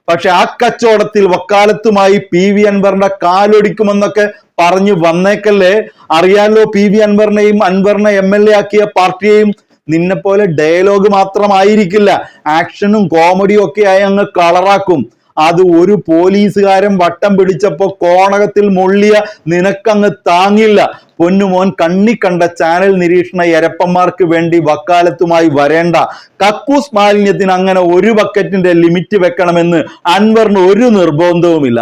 പക്ഷെ ആ കച്ചവടത്തിൽ വക്കാലത്തുമായി PV അൻവറിന്റെ കാലൊടിക്കുമെന്നൊക്കെ പറഞ്ഞു വന്നേക്കല്ലേ. അറിയാലോ PV അൻവറിനെയും അൻവറിനെ MLA ആക്കിയ പാർട്ടിയെയും. നിന്നെ പോലെ ഡയലോഗ് മാത്രമായിരിക്കില്ല, ആക്ഷനും കോമഡിയും ഒക്കെ ആയി അങ്ങ് കളറാക്കും. അത് ഒരു പോലീസുകാരൻ വട്ടം പിടിച്ചപ്പോ കോണകത്തിൽ മൊള്ളിയ നിനക്കങ്ങ് താങ്ങില്ല. പൊന്നുമോൻ, കണ്ണി കണ്ട ചാനൽ നിരീക്ഷണ എരപ്പന്മാർക്ക് വേണ്ടി വക്കാലത്തുമായി വരേണ്ട. കക്കൂസ് മാലിന്യത്തിന് അങ്ങനെ ഒരു ബക്കറ്റിന്റെ ലിമിറ്റ് വെക്കണമെന്ന് അൻവറിന് ഒരു നിർബന്ധവുമില്ല.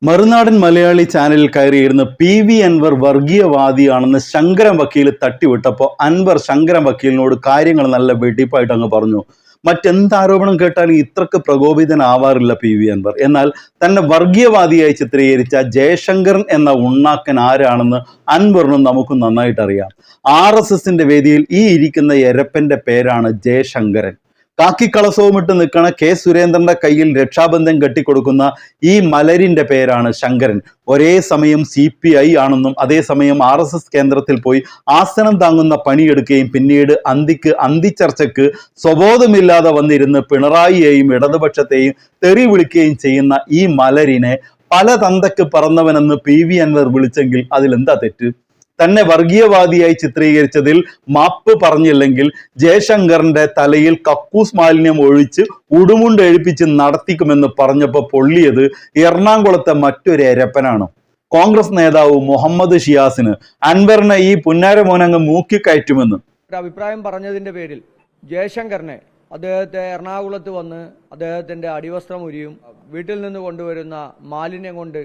മറുനാടൻ മലയാളി ചാനലിൽ കയറിയിരുന്ന് PV അൻവർ വർഗീയവാദിയാണെന്ന് ശങ്കരൻ വക്കീൽ തട്ടിവിട്ടപ്പോൾ അൻവർ ശങ്കരൻ വക്കീലിനോട് കാര്യങ്ങൾ നല്ല വെടിപ്പായിട്ട് അങ്ങ് പറഞ്ഞു. മറ്റെന്ത് ആരോപണം കേട്ടാലും ഇത്രക്ക് പ്രകോപിതനാവാറില്ല PV അൻവർ. എന്നാൽ തന്നെ വർഗീയവാദിയായി ചിത്രീകരിച്ച ജയശങ്കരൻ എന്ന ഉണ്ണാക്കൻ ആരാണെന്ന് അൻവറിനും നമുക്കും നന്നായിട്ട് അറിയാം. RSSന്റെ വേദിയിൽ ഈ ഇരിക്കുന്ന എരപ്പന്റെ പേരാണ് ജയശങ്കരൻ. കാക്കിക്കളസവുമിട്ട് നിൽക്കണ K സുരേന്ദ്രന്റെ കയ്യിൽ രക്ഷാബന്ധം കെട്ടിക്കൊടുക്കുന്ന ഈ മലരിന്റെ പേരാണ് ശങ്കരൻ. ഒരേ സമയം CPI ആണെന്നും അതേസമയം RSS കേന്ദ്രത്തിൽ പോയി ആസനം താങ്ങുന്ന പണിയെടുക്കുകയും പിന്നീട് അന്തിച്ചർച്ചയ്ക്ക് സ്വബോധമില്ലാതെ വന്നിരുന്ന് പിണറായിയെയും ഇടതുപക്ഷത്തെയും തെറി വിളിക്കുകയും ചെയ്യുന്ന ഈ മലരിനെ പല തന്തയ്ക്ക് പറന്നവനെന്ന് PV അൻവർ വിളിച്ചെങ്കിൽ അതിലെന്താ തെറ്റ്? തന്നെ വർഗീയവാദിയായി ചിത്രീകരിച്ചതിൽ മാപ്പ് പറഞ്ഞില്ലെങ്കിൽ ജയശങ്കറിന്റെ തലയിൽ കക്കൂസ് മാലിന്യം ഒഴിച്ച് ഉടുമുണ്ട് എഴുപ്പിച്ച് നടത്തിക്കുമെന്ന് പറഞ്ഞപ്പോൾ പൊള്ളിയത് എറണാകുളത്തെ മറ്റൊരു എരപ്പനാണ്. കോൺഗ്രസ് നേതാവ് മുഹമ്മദ് ഷിയാസിന് അൻവറിനെ ഈ പുന്നാരമോനങ്ങ് മൂക്കിക്കയറ്റുമെന്ന് അഭിപ്രായം പറഞ്ഞതിന്റെ പേരിൽ ജയശങ്കറിനെ അദ്ദേഹത്തെ എറണാകുളത്ത് വന്ന് അദ്ദേഹത്തിന്റെ അടിവസ്ത്രം ഉരിയും വീട്ടിൽ നിന്ന് കൊണ്ടുവരുന്ന മാലിന്യം കൊണ്ട്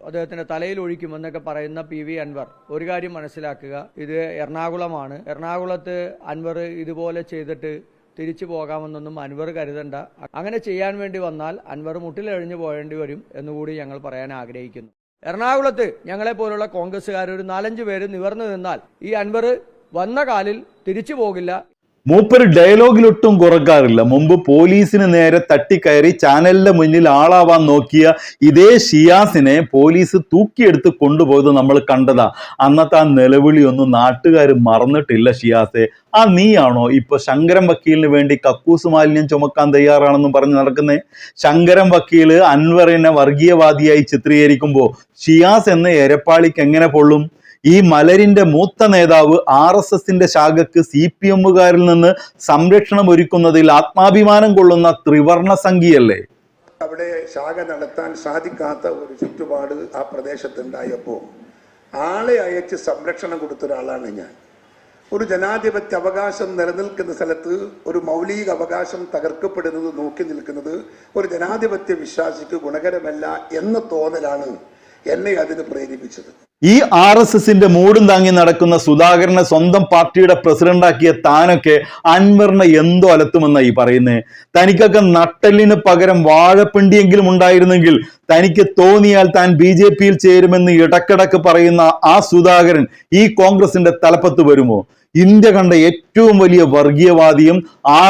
അദ്ദേഹത്തിന്റെ തലയിൽ ഒഴിക്കും എന്നൊക്കെ പറയുന്ന PV അൻവർ ഒരു കാര്യം മനസ്സിലാക്കുക, ഇത് എറണാകുളമാണ്. എറണാകുളത്ത് അൻവർ ഇതുപോലെ ചെയ്തിട്ട് തിരിച്ചു പോകാമെന്നൊന്നും അൻവർ കരുതണ്ട. അങ്ങനെ ചെയ്യാൻ വേണ്ടി വന്നാൽ അൻവർ മുട്ടിലെഴിഞ്ഞു പോകേണ്ടി വരും എന്നുകൂടി ഞങ്ങൾ പറയാൻ ആഗ്രഹിക്കുന്നു. എറണാകുളത്ത് ഞങ്ങളെ പോലുള്ള കോൺഗ്രസ്സുകാർ ഒരു 4-5 പേര് നിവർന്നു നിന്നാൽ ഈ അൻവർ വന്ന കാലിൽ തിരിച്ചു പോകില്ല. മൂപ്പര് ഡയലോഗിലൊട്ടും കുറക്കാറില്ല. മുമ്പ് പോലീസിന് നേരെ തട്ടിക്കയറി ചാനലിന്റെ മുന്നിൽ ആളാവാൻ നോക്കിയ ഇതേ ഷിയാസിനെ പോലീസ് തൂക്കിയെടുത്ത് കൊണ്ടുപോയത് നമ്മൾ കണ്ടതാ. അന്നത്തെ ആ നിലവിളിയൊന്നും നാട്ടുകാർ മറന്നിട്ടില്ല. ഷിയാസെ, ആ നീയാണോ ഇപ്പൊ ശങ്കരൻ വക്കീലിന് വേണ്ടി കക്കൂസ് മാലിന്യം ചുമക്കാൻ തയ്യാറാണെന്നും പറഞ്ഞ് നടക്കുന്നേ? ശങ്കരൻ വക്കീല് അൻവറിനെ വർഗീയവാദിയായി ചിത്രീകരിക്കുമ്പോ ഷിയാസ് എന്ന എരപ്പാളിക്ക് എങ്ങനെ പൊള്ളും? ഈ മലരിന്റെ മൂത്ത നേതാവ് RSSന്റെ ശാഖക്ക് CPMകാരിൽ നിന്ന് സംരക്ഷണം ഒരുക്കുന്നതിൽ ആത്മാഭിമാനം കൊള്ളുന്ന ത്രിവർണ സംഖ്യയല്ലേ? അവിടെ ശാഖ നടത്താൻ സാധിക്കാത്ത ഒരു ചുറ്റുപാട് ആ പ്രദേശത്തുണ്ടായപ്പോൾ ആളെ അയച്ച് സംരക്ഷണം കൊടുത്ത ഒരാളാണ് ഞാൻ. ഒരു ജനാധിപത്യ അവകാശം നിലനിൽക്കുന്ന സ്ഥലത്ത് ഒരു മൗലിക അവകാശം തകർക്കപ്പെടുന്നത് നോക്കി നിൽക്കുന്നത് ഒരു ജനാധിപത്യ വിശ്വാസിക്ക് ഗുണകരമല്ല എന്ന തോന്നലാണ് എന്നെ അതിന് പ്രേരിപ്പിച്ചത്. ഈ RSSന്റെ മൂടും താങ്ങി നടക്കുന്ന സുധാകരനെ സ്വന്തം പാർട്ടിയുടെ പ്രസിഡന്റാക്കിയ താനൊക്കെ അൻവറിനെ എന്തോ അലത്തുമെന്നാ ഈ പറയുന്നേ. തനിക്കൊക്കെ നട്ടെല്ലിന് പകരം വാഴപ്പിണ്ടിയെങ്കിലും ഉണ്ടായിരുന്നെങ്കിൽ തനിക്ക് തോന്നിയാൽ താൻ BJPയിൽ ചേരുമെന്ന് ഇടക്കിടക്ക് പറയുന്ന ആ സുധാകരൻ ഈ കോൺഗ്രസിന്റെ തലപ്പത്ത് വരുമോ? ഇന്ത്യ കണ്ട ഏറ്റവും വലിയ വർഗീയവാദിയും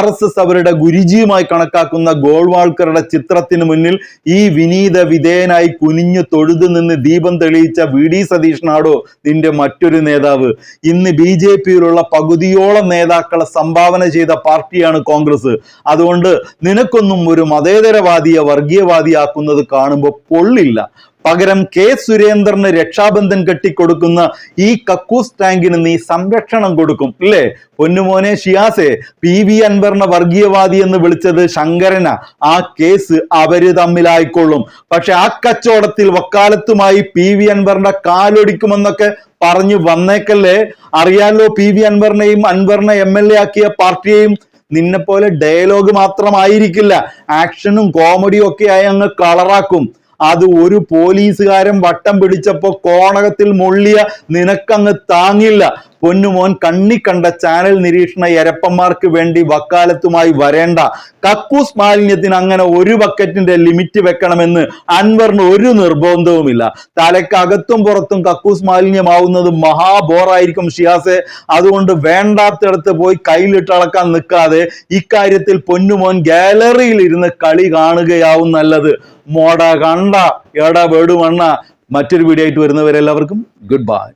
RSS അവരുടെ ഗുരുജിയുമായി കണക്കാക്കുന്ന ഗോൾവാൾക്കറുടെ ചിത്രത്തിന് മുന്നിൽ ഈ വിനീത വിധേയനായി കുനിഞ്ഞു തൊഴുതു നിന്ന് ദീപം തെളിയിച്ച VD സതീഷനാടോ നിന്റെ മറ്റൊരു നേതാവ്? ഇന്ന് BJPയിലുള്ള പകുതിയോളം നേതാക്കളെ സംഭാവന ചെയ്ത പാർട്ടിയാണ് കോൺഗ്രസ്. അതുകൊണ്ട് നിനക്കൊന്നും ഒരു മതേതരവാദിയെ വർഗീയവാദിയാക്കുന്നത് കാണുമ്പോൾ പൊള്ളില്ല. പകരം K സുരേന്ദ്രന് രക്ഷാബന്ധൻ കെട്ടിക്കൊടുക്കുന്ന ഈ കക്കൂസ് ടാങ്കിന് നീ സംരക്ഷണം കൊടുക്കും ഇല്ലേ? പൊന്നുമോനെ ഷിയാസെ, PV അൻവറിനെ വർഗീയവാദി എന്ന് വിളിച്ചത് ശങ്കരന. ആ കേസ് അവര് തമ്മിലായിക്കൊള്ളും. പക്ഷെ ആ കച്ചവടത്തിൽ വക്കാലത്തുമായി PV അൻവറിന്റെ കാലൊടിക്കുമെന്നൊക്കെ പറഞ്ഞു വന്നേക്കല്ലേ. അറിയാലോ PV അൻവറിനെയും അൻവറിനെ MLA ആക്കിയ പാർട്ടിയെയും. നിന്നെ പോലെ ഡയലോഗ് മാത്രമായിരിക്കില്ല, ആക്ഷനും കോമഡിയും ഒക്കെ ആയി അങ്ങ് കളറാക്കും. അത് ഒരു പോലീസുകാരൻ വട്ടം പിടിച്ചപ്പോ കോണകത്തിൽ മൊള്ളിയ നിനക്കങ്ങ് താങ്ങില്ല. പൊന്നുമോൻ, കണ്ണി കണ്ട ചാനൽ നിരീക്ഷണ എരപ്പന്മാർക്ക് വേണ്ടി വക്കാലത്തുമായി വരേണ്ട. കക്കൂസ് മാലിന്യത്തിന് അങ്ങനെ ഒരു ബക്കറ്റിന്റെ ലിമിറ്റ് വെക്കണമെന്ന് അൻവറിന് ഒരു നിർബന്ധവുമില്ല. തലക്കകത്തും പുറത്തും കക്കൂസ് മാലിന്യമാവുന്നത് മഹാബോറായിരിക്കും ഷിയാസെ. അതുകൊണ്ട് വേണ്ടാത്തിടത്ത് പോയി കയ്യിലിട്ടളക്കാൻ നിൽക്കാതെ ഇക്കാര്യത്തിൽ പൊന്നുമോൻ ഗാലറിയിൽ ഇരുന്ന് കളി കാണുകയാവും നല്ലത്. മോട കണ്ട എട വെടുമണ്ണ. മറ്റൊരു വീഡിയോ ആയിട്ട് വരുന്നവരെല്ലാവർക്കും ഗുഡ് ബൈ.